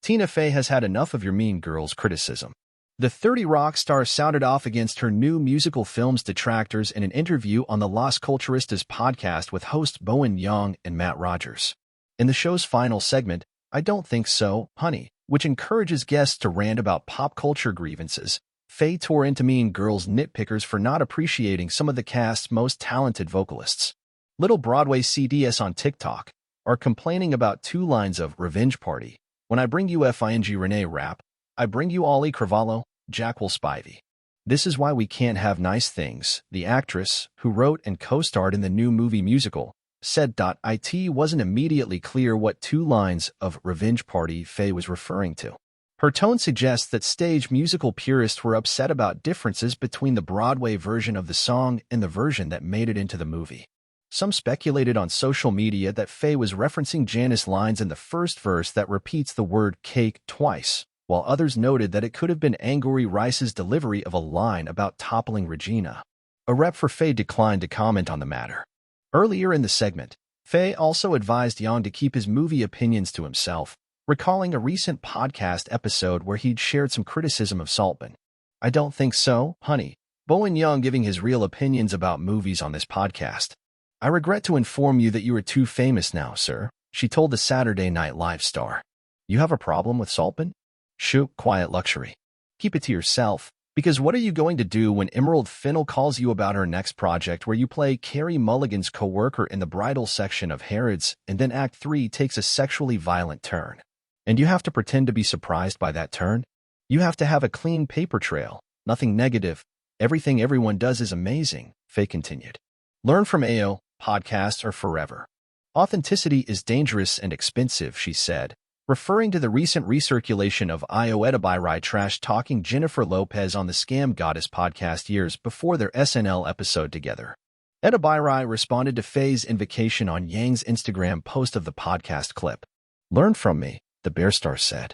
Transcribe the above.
Tina Fey has had enough of your Mean Girls criticism. The 30 Rock star sounded off against her new musical film's detractors in an interview on the Las Culturistas podcast with host Bowen Yang and Matt Rogers. In the show's final segment, I Don't Think So, Honey, which encourages guests to rant about pop culture grievances, Fey tore into Mean Girls nitpickers for not appreciating some of the cast's most talented vocalists. Little Broadway CDS on TikTok are complaining about two lines of Revenge Party. When I bring you FING Renee rap, I bring you Ollie Cravalho, Jackwell Spivey. This is why we can't have nice things, the actress, who wrote and co-starred in the new movie musical, said. It wasn't immediately clear what two lines of Revenge Party Fey was referring to. Her tone suggests that stage musical purists were upset about differences between the Broadway version of the song and the version that made it into the movie. Some speculated on social media that Fey was referencing Janice lines in the first verse that repeats the word cake twice, while others noted that it could have been Angourie Rice's delivery of a line about toppling Regina. A rep for Fey declined to comment on the matter. Earlier in the segment, Fey also advised Yang to keep his movie opinions to himself, recalling a recent podcast episode where he'd shared some criticism of Saltman. I don't think so, honey. Bowen Yang giving his real opinions about movies on this podcast. I regret to inform you that you are too famous now, sir, she told the Saturday Night Live star. You have a problem with Saltman? Shoo, quiet luxury. Keep it to yourself, because what are you going to do when Emerald Fennell calls you about her next project where you play Carey Mulligan's co-worker in the bridal section of Harrods and then Act 3 takes a sexually violent turn? And you have to pretend to be surprised by that turn? You have to have a clean paper trail, nothing negative. Everything everyone does is amazing, Fey continued. Learn from AO, podcasts are forever. Authenticity is dangerous and expensive, she said, referring to the recent recirculation of Io Edebiri trash-talking Jennifer Lopez on the Scam Goddess podcast years before their SNL episode together. Edebiri responded to Fey's invocation on Yang's Instagram post of the podcast clip. Learn from me, the Bear Star said.